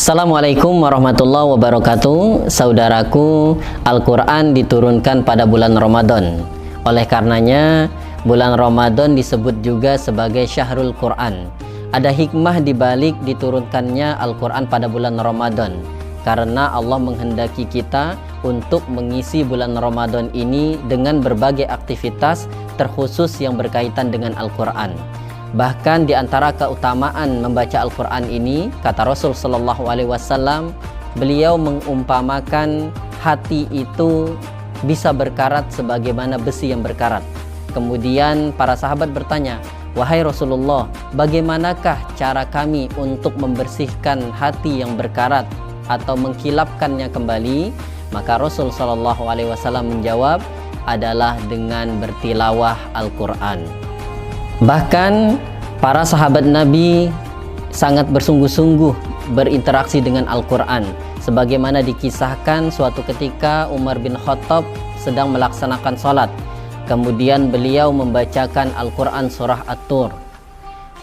Assalamualaikum warahmatullahi wabarakatuh. Saudaraku, Al-Quran diturunkan pada bulan Ramadan. Oleh karenanya, bulan Ramadan disebut juga sebagai Syahrul Quran. Ada hikmah dibalik diturunkannya Al-Quran pada bulan Ramadan, karena Allah menghendaki kita untuk mengisi bulan Ramadan ini dengan berbagai aktivitas terkhusus yang berkaitan dengan Al-Quran. Bahkan di antara keutamaan membaca Al-Quran ini, kata Rasul Shallallahu Alaihi Wasallam, beliau mengumpamakan hati itu bisa berkarat sebagaimana besi yang berkarat. Kemudian para sahabat bertanya, wahai Rasulullah, bagaimanakah cara kami untuk membersihkan hati yang berkarat atau mengkilapkannya kembali? Maka Rasul Shallallahu Alaihi Wasallam menjawab, adalah dengan bertilawah Al-Quran. Bahkan para sahabat Nabi sangat bersungguh-sungguh berinteraksi dengan Al-Quran, sebagaimana dikisahkan suatu ketika Umar bin Khattab sedang melaksanakan sholat, kemudian beliau membacakan Al-Quran surah At-Tur,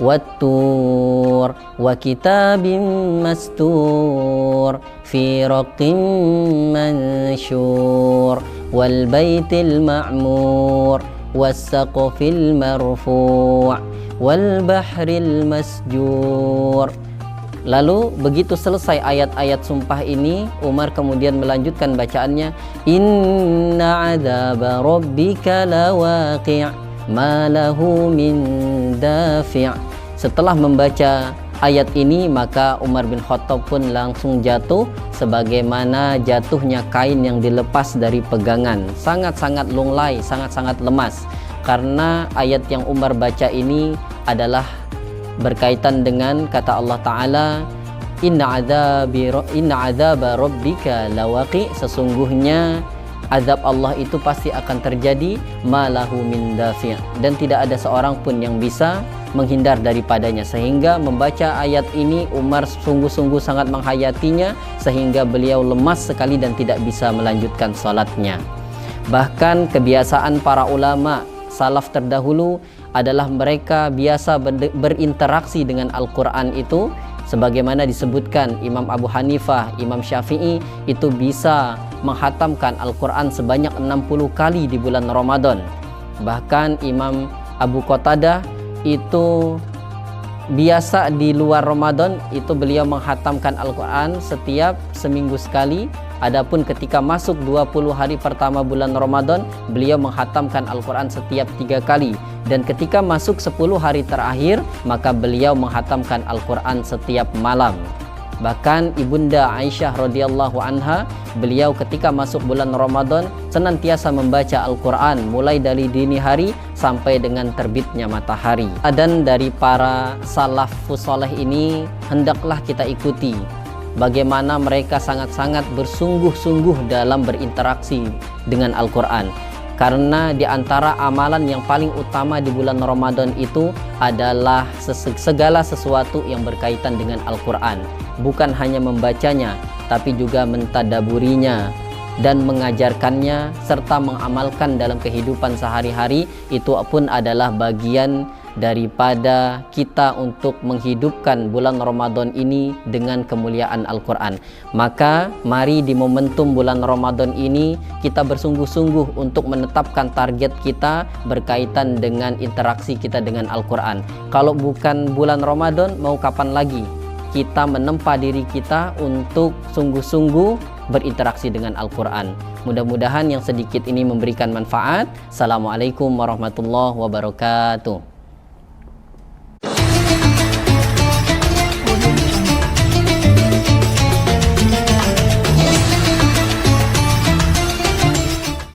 Wat-Tur wa kitabim mastur fi raqim mansyur wal baitil ma'mur was-saqfil marfu' wal bahril masjur. Lalu begitu selesai ayat-ayat sumpah ini, Umar kemudian melanjutkan bacaannya, Inna 'adzaba rabbika lawaqi' ma lahu min dafi'. Setelah membaca ayat ini, maka Umar bin Khattab pun langsung jatuh sebagaimana jatuhnya kain yang dilepas dari pegangan. Sangat-sangat lunglai, sangat-sangat lemas. Karena ayat yang Umar baca ini adalah berkaitan dengan kata Allah Ta'ala, Inna adzaba rabbika lawaqi', sesungguhnya azab Allah itu pasti akan terjadi, ma lahu min dafi', dan tidak ada seorang pun yang bisa menghindar daripadanya. Sehingga membaca ayat ini Umar sungguh-sungguh sangat menghayatinya, sehingga beliau lemas sekali dan tidak bisa melanjutkan salatnya. Bahkan kebiasaan para ulama salaf terdahulu adalah mereka biasa berinteraksi dengan Al-Quran itu, sebagaimana disebutkan Imam Abu Hanifah, Imam Syafi'i itu bisa menghatamkan Al-Quran sebanyak 60 kali di bulan Ramadan. Bahkan Imam Abu Qatadah itu biasa di luar Ramadan itu beliau menghatamkan Al-Quran setiap seminggu sekali. Adapun ketika masuk 20 hari pertama bulan Ramadan, beliau menghatamkan Al-Quran setiap 3 kali. Dan ketika masuk 10 hari terakhir, maka beliau menghatamkan Al-Quran setiap malam. Bahkan Ibunda Aisyah radhiyallahu anha, beliau ketika masuk bulan Ramadan senantiasa membaca Al-Quran mulai dari dini hari sampai dengan terbitnya matahari. Dan dari para salafus saleh ini hendaklah kita ikuti bagaimana mereka sangat-sangat bersungguh-sungguh dalam berinteraksi dengan Al-Quran. Karena di antara amalan yang paling utama di bulan Ramadan itu adalah segala sesuatu yang berkaitan dengan Al-Quran. Bukan hanya membacanya, tapi juga mentadaburinya dan mengajarkannya serta mengamalkan dalam kehidupan sehari-hari. Itu pun adalah bagian daripada kita untuk menghidupkan bulan Ramadan ini dengan kemuliaan Al-Quran. Maka mari di momentum bulan Ramadan ini kita bersungguh-sungguh untuk menetapkan target kita berkaitan dengan interaksi kita dengan Al-Quran. Kalau bukan bulan Ramadan, mau kapan lagi kita menempa diri kita untuk sungguh-sungguh berinteraksi dengan Al-Quran. Mudah-mudahan yang sedikit ini memberikan manfaat. Assalamualaikum warahmatullahi wabarakatuh.